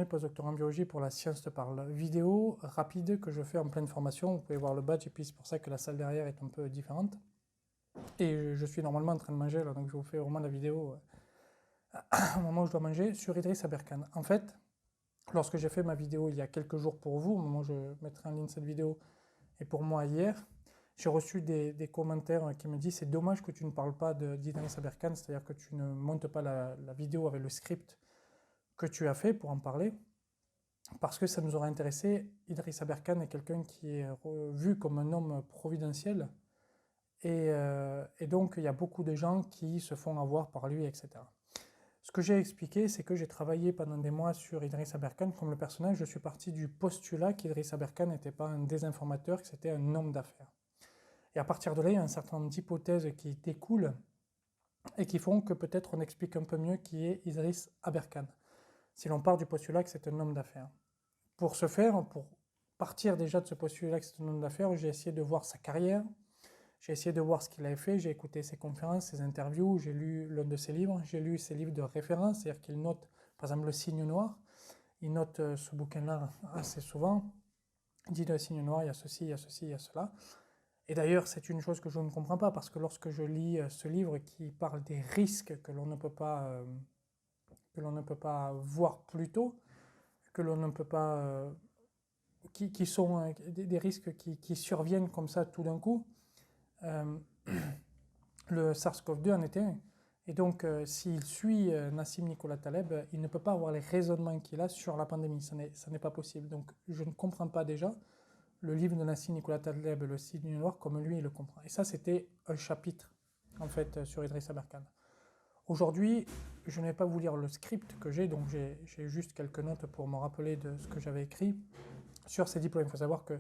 passionné postdoctorat en biologie pour la science te parle. Vidéo rapide que je fais en pleine formation, vous pouvez voir le badge et puis c'est pour ça que la salle derrière est un peu différente. Et je suis normalement en train de manger là, donc je vous fais vraiment la vidéo au moment où je dois manger sur Idriss Aberkan. En fait, lorsque j'ai fait ma vidéo il y a quelques jours pour vous, au moment où je mettrai en ligne cette vidéo, et pour moi hier, j'ai reçu des commentaires qui me disent c'est dommage que tu ne parles pas d'Idriss Aberkan, c'est-à-dire que tu ne montes pas la vidéo avec le script que tu as fait pour en parler, parce que ça nous aurait intéressé. Idriss Aberkan est quelqu'un qui est vu comme un homme providentiel, et donc il y a beaucoup de gens qui se font avoir par lui, etc. Ce que j'ai expliqué, c'est que j'ai travaillé pendant des mois sur Idriss Aberkan comme le personnage. Je suis parti du postulat qu'Idriss Aberkan n'était pas un désinformateur, que c'était un homme d'affaires. Et à partir de là, il y a un certain nombre d'hypothèses qui découlent et qui font que peut-être on explique un peu mieux qui est Idriss Aberkan, si l'on part du postulat que c'est un homme d'affaires. Pour ce faire, pour partir déjà de ce postulat que c'est un homme d'affaires, j'ai essayé de voir sa carrière, j'ai essayé de voir ce qu'il avait fait, j'ai écouté ses conférences, ses interviews, j'ai lu l'un de ses livres, j'ai lu ses livres de référence, c'est-à-dire qu'il note, par exemple, Le Signe Noir. Il note ce bouquin-là assez souvent. Il dit le Signe Noir, il y a ceci, il y a ceci, il y a cela. Et d'ailleurs, c'est une chose que je ne comprends pas, parce que lorsque je lis ce livre qui parle des risques que l'on ne peut pas voir plus tôt, que l'on ne peut pas, qui sont des risques qui surviennent comme ça tout d'un coup, le SARS-CoV-2 en était un. Et donc, s'il suit Nassim Nicolas Taleb, il ne peut pas avoir les raisonnements qu'il a sur la pandémie. Ça n'est pas possible. Donc, je ne comprends pas déjà le livre de Nassim Nicolas Taleb, Le Signe Noir, comme lui, il le comprend. Et ça, c'était un chapitre, en fait, sur Idriss Aberkan. Aujourd'hui, je ne vais pas vous lire le script que j'ai, donc j'ai juste quelques notes pour me rappeler de ce que j'avais écrit sur ces diplômes. Il faut savoir que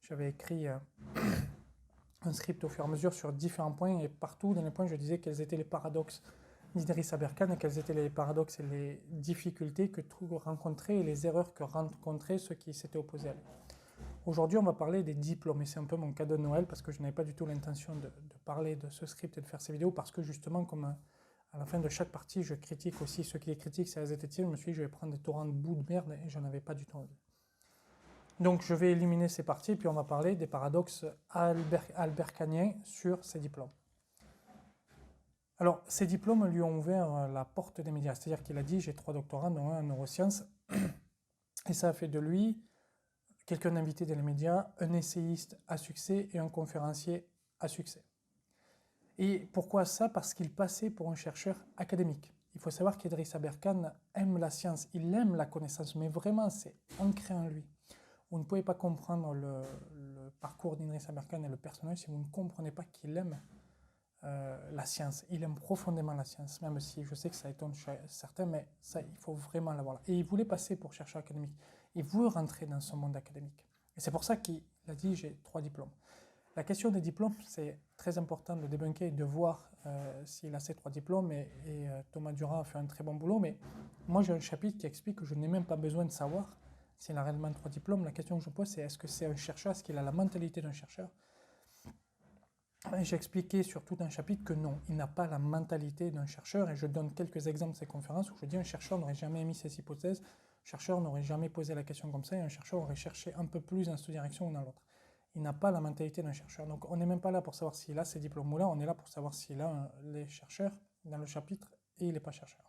j'avais écrit un script au fur et à mesure sur différents points, et partout dans les points je disais quels étaient les paradoxes d'Idriss Aberkan et quels étaient les paradoxes et les difficultés que rencontraient et les erreurs que rencontraient ceux qui s'étaient opposés à lui. Aujourd'hui on va parler des diplômes, et c'est un peu mon cadeau de Noël parce que je n'avais pas du tout l'intention de parler de ce script et de faire ces vidéos, parce que justement comme à la fin de chaque partie je critique aussi ceux qui les critiquent, c'est les étiquettes, je me suis dit je vais prendre des torrents de bout de merde et j'en avais pas du tout envie. Donc je vais éliminer ces parties, puis on va parler des paradoxes alberkaniens sur ces diplômes. Alors, ces diplômes lui ont ouvert la porte des médias, c'est-à-dire qu'il a dit « j'ai 3 doctorats, dont un en neurosciences », et ça a fait de lui quelqu'un d'invité dans les médias, un essayiste à succès et un conférencier à succès. Et pourquoi ça? Parce qu'il passait pour un chercheur académique. Il faut savoir qu'Idriss Aberkan aime la science, il aime la connaissance, mais vraiment c'est ancré en lui. Vous ne pouvez pas comprendre le parcours d'Idriss Aberkan et le personnage si vous ne comprenez pas qu'il aime la science. Il aime profondément la science, même si je sais que ça étonne certains, mais ça, il faut vraiment l'avoir là. Et il voulait passer pour chercheur académique. Il voulait rentrer dans ce monde académique. Et c'est pour ça qu'il a dit « j'ai 3 diplômes ». La question des diplômes, c'est très important de débunker et de voir s'il a ces 3 diplômes, et Thomas Durand a fait un très bon boulot, mais moi j'ai un chapitre qui explique que je n'ai même pas besoin de savoir s'il a réellement 3 diplômes. La question que je pose, c'est est-ce que c'est un chercheur, est-ce qu'il a la mentalité d'un chercheur? J'ai expliqué sur tout un chapitre que non, il n'a pas la mentalité d'un chercheur, et je donne quelques exemples de ces conférences où je dis un chercheur n'aurait jamais émis ces hypothèses, un chercheur n'aurait jamais posé la question comme ça, et un chercheur aurait cherché un peu plus dans cette direction ou dans l'autre. Il n'a pas la mentalité d'un chercheur. Donc on n'est même pas là pour savoir s'il a ces diplômes-là, on est là pour savoir s'il a les chercheurs dans le chapitre, et il n'est pas chercheur.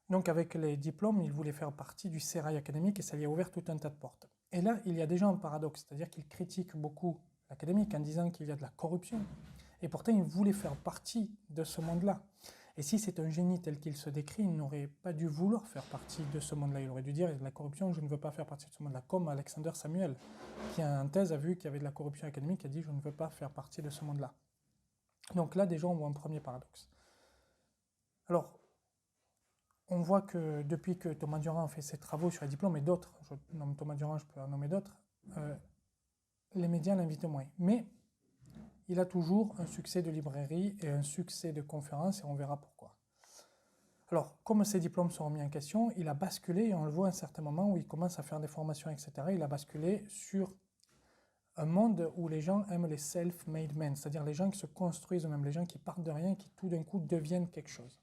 Donc avec les diplômes, il voulait faire partie du sérail académique, et ça lui a ouvert tout un tas de portes. Et là, il y a déjà un paradoxe, c'est-à-dire qu'il critique beaucoup l'académique en disant qu'il y a de la corruption. Et pourtant, il voulait faire partie de ce monde-là. Et si c'est un génie tel qu'il se décrit, il n'aurait pas dû vouloir faire partie de ce monde-là. Il aurait dû dire, il y a de la corruption, je ne veux pas faire partie de ce monde-là. Comme Alexander Samuel, qui en thèse a vu qu'il y avait de la corruption académique, a dit, je ne veux pas faire partie de ce monde-là. Donc là, déjà, on voit un premier paradoxe. Alors, on voit que depuis que Thomas Durand a fait ses travaux sur les diplômes, et d'autres, je nomme Thomas Durand, je peux en nommer d'autres, les médias l'invitent moins. Mais il a toujours un succès de librairie et un succès de conférences, et on verra pourquoi. Alors, comme ces diplômes sont remis en question, il a basculé, et on le voit à un certain moment où il commence à faire des formations, etc. Il a basculé sur un monde où les gens aiment les self-made men, c'est-à-dire les gens qui se construisent eux-mêmes, les gens qui partent de rien, qui tout d'un coup deviennent quelque chose.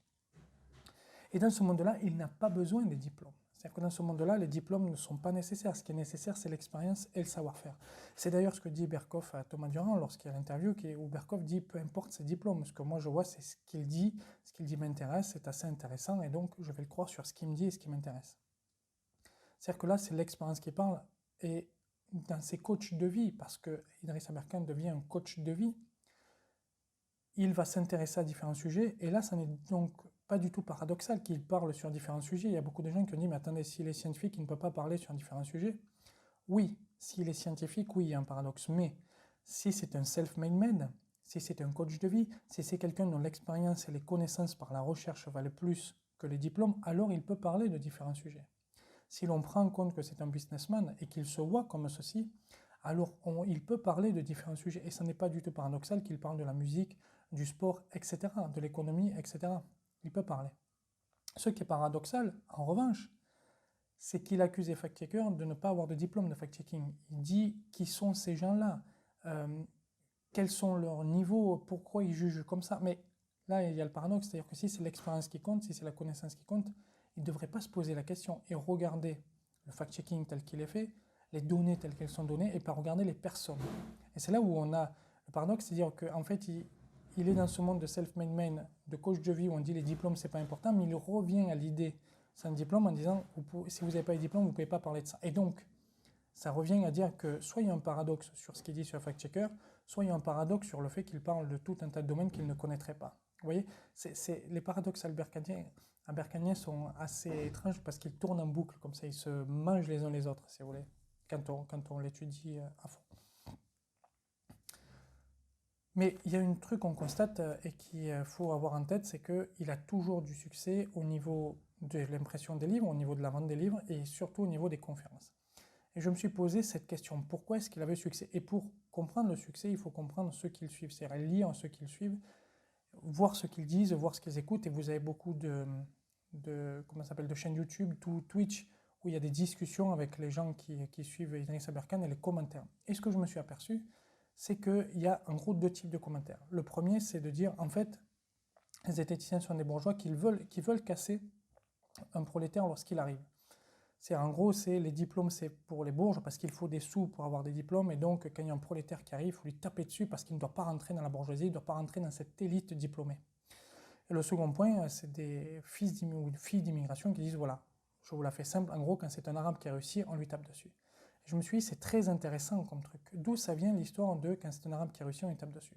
Et dans ce monde-là, il n'a pas besoin des diplômes. C'est-à-dire que dans ce monde-là, les diplômes ne sont pas nécessaires. Ce qui est nécessaire, c'est l'expérience et le savoir-faire. C'est d'ailleurs ce que dit Berkoff à Thomas Durand lorsqu'il y a l'interview, où Berkoff dit peu importe ses diplômes. Ce que moi je vois, c'est ce qu'il dit m'intéresse, c'est assez intéressant, et donc je vais le croire sur ce qu'il me dit et ce qui m'intéresse. C'est-à-dire que là, c'est l'expérience qui parle, et dans ses coachs de vie, parce que Idriss Aberkan devient un coach de vie, il va s'intéresser à différents sujets, et là, ça n'est donc pas du tout paradoxal qu'il parle sur différents sujets. Il y a beaucoup de gens qui ont dit, mais attendez, s'il est scientifique, il ne peut pas parler sur différents sujets. Oui, s'il est scientifique, oui, il y a un paradoxe, mais si c'est un self-made man, si c'est un coach de vie, si c'est quelqu'un dont l'expérience et les connaissances par la recherche valent plus que les diplômes, alors il peut parler de différents sujets. Si l'on prend en compte que c'est un businessman et qu'il se voit comme ceci, alors il peut parler de différents sujets. Et ce n'est pas du tout paradoxal qu'il parle de la musique, du sport, etc., de l'économie, etc. Il peut parler. Ce qui est paradoxal, en revanche, c'est qu'il accuse les fact-checkers de ne pas avoir de diplôme de fact-checking. Il dit qui sont ces gens-là, quels sont leurs niveaux, pourquoi ils jugent comme ça. Mais là, il y a le paradoxe, c'est-à-dire que si c'est l'expérience qui compte, si c'est la connaissance qui compte, il ne devrait pas se poser la question et regarder le fact-checking tel qu'il est fait, les données telles qu'elles sont données, et pas regarder les personnes. Et c'est là où on a le paradoxe, c'est-à-dire qu'en fait, il est dans ce monde de self-made man, de coach de vie, où on dit les diplômes, c'est pas important, mais il revient à l'idée sans diplôme en disant, si vous n'avez pas de diplôme, vous ne pouvez pas parler de ça. Et donc, ça revient à dire que soit il y a un paradoxe sur ce qu'il dit sur fact-checker, soit il y a un paradoxe sur le fait qu'il parle de tout un tas de domaines qu'il ne connaîtrait pas. Vous voyez, les paradoxes aberkaniens sont assez étranges parce qu'ils tournent en boucle, comme ça, ils se mangent les uns les autres, si vous voulez, quand on l'étudie à fond. Mais il y a un truc qu'on constate et qu'il faut avoir en tête, c'est qu'il a toujours du succès au niveau de l'impression des livres, au niveau de la vente des livres et surtout au niveau des conférences. Et je me suis posé cette question, pourquoi est-ce qu'il avait succès? Et pour comprendre le succès, il faut comprendre ceux qui le suivent, c'est-à-dire lire ceux qui le suivent, voir ce qu'ils disent, voir ce qu'ils écoutent, et vous avez beaucoup de chaînes YouTube, tout Twitch, où il y a des discussions avec les gens qui suivent Idriss Aberkan et les commentaires. Et ce que je me suis aperçu, c'est qu'il y a en gros deux types de commentaires. Le premier, c'est de dire, en fait, les zététiciens sont des bourgeois qui veulent casser un prolétaire lorsqu'il arrive. En gros, les diplômes, c'est pour les bourges parce qu'il faut des sous pour avoir des diplômes, et donc quand il y a un prolétaire qui arrive, il faut lui taper dessus parce qu'il ne doit pas rentrer dans la bourgeoisie, il ne doit pas rentrer dans cette élite diplômée. Et le second point, c'est des fils ou filles d'immigration qui disent, voilà, je vous la fais simple, en gros, quand c'est un arabe qui a réussi, on lui tape dessus. Et je me suis dit, c'est très intéressant comme truc. D'où ça vient l'histoire de quand c'est un arabe qui a réussi, on lui tape dessus.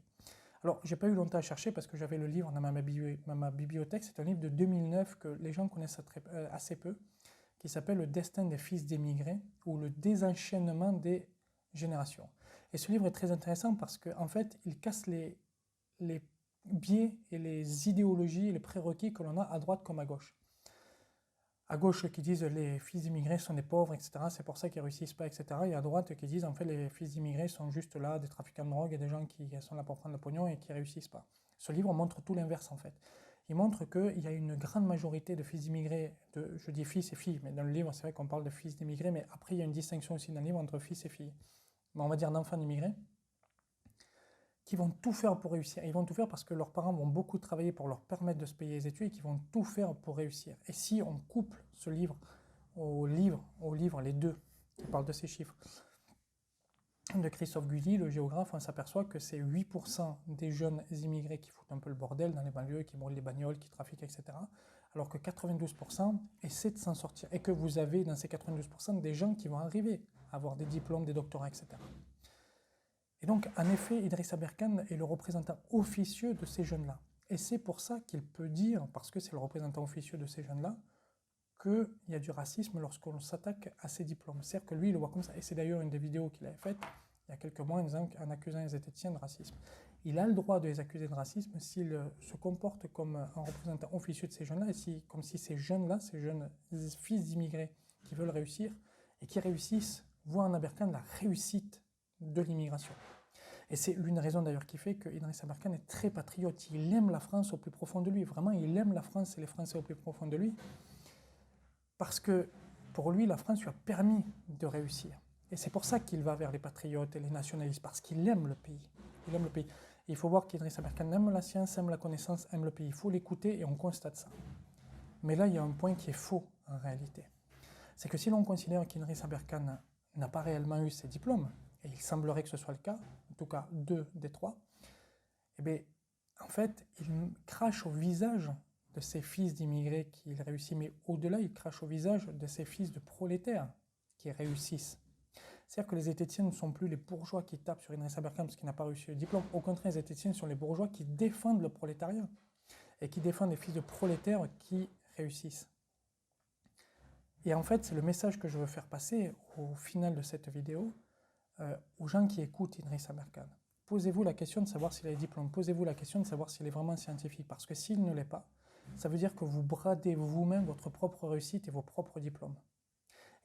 Alors, j'ai pas eu longtemps à chercher parce que j'avais le livre dans ma bibliothèque. C'est un livre de 2009 que les gens connaissent assez peu, qui s'appelle Le destin des fils d'émigrés ou le désenchaînement des générations. Et ce livre est très intéressant parce qu'en fait, il casse les biais et les idéologies et les prérequis que l'on a à droite comme à gauche. À gauche qui disent les fils d'immigrés sont des pauvres, etc. C'est pour ça qu'ils ne réussissent pas, etc. Et à droite qui disent en fait les fils d'immigrés sont juste là, des trafiquants de drogue et des gens qui sont là pour prendre le pognon et qui ne réussissent pas. Ce livre montre tout l'inverse en fait. Il montre qu'il y a une grande majorité de fils d'immigrés, je dis fils et filles, mais dans le livre c'est vrai qu'on parle de fils d'immigrés, mais après il y a une distinction aussi dans le livre entre fils et filles. Mais on va dire d'enfants d'immigrés, qui vont tout faire pour réussir. Ils vont tout faire parce que leurs parents vont beaucoup travailler pour leur permettre de se payer les études et qui vont tout faire pour réussir. Et si on couple ce livre au livre, les deux, qui parlent de ces chiffres, de Christophe Guilly, le géographe, on s'aperçoit que c'est 8% des jeunes immigrés qui foutent un peu le bordel dans les banlieues, qui brûlent les bagnoles, qui trafiquent, etc. Alors que 92% essaient de s'en sortir. Et que vous avez dans ces 92% des gens qui vont arriver à avoir des diplômes, des doctorats, etc. Et donc, en effet, Idriss Aberkan est le représentant officieux de ces jeunes-là. Et c'est pour ça qu'il peut dire, parce que c'est le représentant officieux de ces jeunes-là, qu'il y a du racisme lorsqu'on s'attaque à ses diplômes. C'est-à-dire que lui, il le voit comme ça. Et c'est d'ailleurs une des vidéos qu'il avait faites il y a quelques mois en accusant les zététiciens de racisme. Il a le droit de les accuser de racisme s'il se comporte comme un représentant officieux de ces jeunes-là, et comme si ces jeunes-là, ces jeunes fils d'immigrés qui veulent réussir et qui réussissent, voient en Aberkan la réussite de l'immigration. Et c'est l'une des raisons d'ailleurs qui fait que Idriss Aberkan est très patriote. Il aime la France au plus profond de lui. Vraiment, il aime la France et les Français au plus profond de lui. Parce que pour lui, la France lui a permis de réussir. Et c'est pour ça qu'il va vers les patriotes et les nationalistes, parce qu'il aime le pays. Il aime le pays. Et il faut voir qu'Idriss Aberkan aime la science, aime la connaissance, aime le pays. Il faut l'écouter et on constate ça. Mais là, il y a un point qui est faux en réalité. c'est que si l'on considère qu'Idriss Aberkane n'a pas réellement eu ses diplômes, et il semblerait que ce soit le cas, en tout cas 2 des 3, eh bien, en fait, il crache au visage de ces fils d'immigrés qui réussissent, mais au-delà, il crache au visage de ces fils de prolétaires qui réussissent. C'est-à-dire que les zététiciens ne sont plus les bourgeois qui tapent sur Idriss Aberkane parce qu'il n'a pas réussi le diplôme. Au contraire, les zététiciens sont les bourgeois qui défendent le prolétariat et qui défendent les fils de prolétaires qui réussissent. Et en fait, c'est le message que je veux faire passer au final de cette vidéo aux gens qui écoutent Idriss Aberkane. Posez-vous la question de savoir s'il a les diplômes. Posez-vous la question de savoir s'il est vraiment scientifique. Parce que s'il ne l'est pas, ça veut dire que vous bradez vous-même votre propre réussite et vos propres diplômes.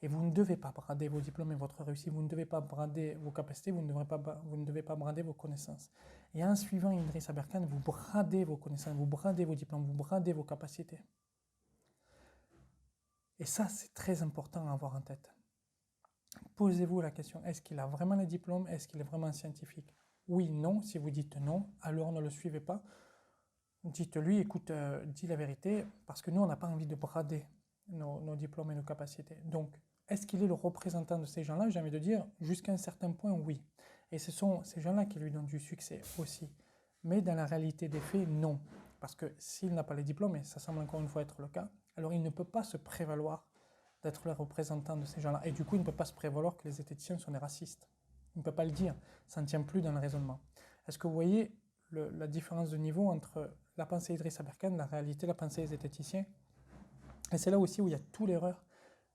Et vous ne devez pas brader vos diplômes et votre réussite. Vous ne devez pas brader vos capacités. Vous ne devez pas brader vos connaissances. Et en suivant Idriss Aberkane, vous bradez vos connaissances, vous bradez vos diplômes, vous bradez vos capacités. Et ça, c'est très important à avoir en tête. Posez-vous la question, est-ce qu'il a vraiment les diplômes? Est-ce qu'il est vraiment scientifique? Oui, non. Si vous dites non, alors ne le suivez pas. Dites-lui, écoute, dis la vérité, parce que nous, on n'a pas envie de brader nos diplômes et nos capacités. Donc, est-ce qu'il est le représentant de ces gens-là? J'ai envie de dire, jusqu'à un certain point, oui. Et ce sont ces gens-là qui lui donnent du succès aussi. Mais dans la réalité des faits, non. Parce que s'il n'a pas les diplômes, et ça semble encore une fois être le cas, alors il ne peut pas se prévaloir d'être le représentant de ces gens-là. Et du coup, il ne peut pas se prévaloir que les zététiciens sont des racistes. Il ne peut pas le dire. Ça ne tient plus dans le raisonnement. Est-ce que vous voyez la différence de niveau entre la pensée Idriss Aberkane, la réalité, la pensée des zététiciens? Et c'est là aussi où il y a toute l'erreur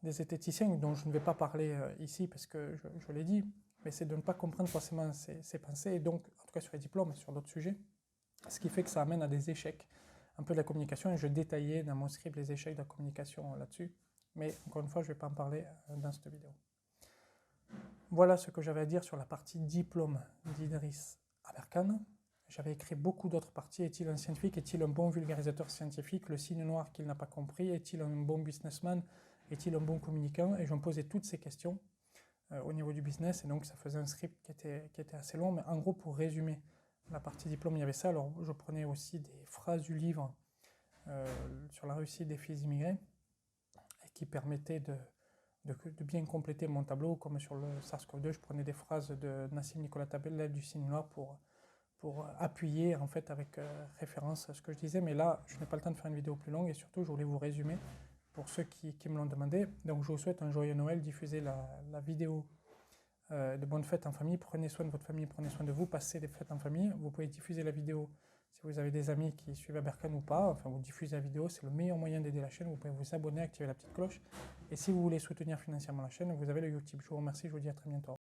des zététiciens, dont je ne vais pas parler ici parce que je l'ai dit, mais c'est de ne pas comprendre forcément ces pensées, et donc, en tout cas sur les diplômes et sur d'autres sujets, ce qui fait que ça amène à des échecs un peu de la communication, et je détaillais dans mon script les échecs de la communication là-dessus, mais encore une fois, je ne vais pas en parler dans cette vidéo. Voilà ce que j'avais à dire sur la partie diplôme d'Idriss Aberkane. J'avais écrit beaucoup d'autres parties. Est-il un scientifique? Est-il un bon vulgarisateur scientifique? Le signe noir qu'il n'a pas compris? Est-il un bon businessman? Est-il un bon communicant? Et je me posais toutes ces questions au niveau du business, et donc ça faisait un script qui était assez long, mais en gros, pour résumer la partie diplôme, il y avait ça. Alors je prenais aussi des phrases du livre sur la réussite des fils immigrés, et qui permettaient de bien compléter mon tableau, comme sur le SARS-CoV-2, je prenais des phrases de Nassim Nicolas Taleb du signe noir pour appuyer en fait avec référence à ce que je disais. Mais là, je n'ai pas le temps de faire une vidéo plus longue, et surtout, je voulais vous résumer pour ceux qui me l'ont demandé. Donc, je vous souhaite un joyeux Noël. Diffusez la vidéo de bonnes fêtes en famille. Prenez soin de votre famille, prenez soin de vous, passez des fêtes en famille. Vous pouvez diffuser la vidéo si vous avez des amis qui suivent Aberkane ou pas. Enfin, vous diffusez la vidéo, c'est le meilleur moyen d'aider la chaîne. Vous pouvez vous abonner, activer la petite cloche. Et si vous voulez soutenir financièrement la chaîne, vous avez le Utip. Je vous remercie, je vous dis à très bientôt.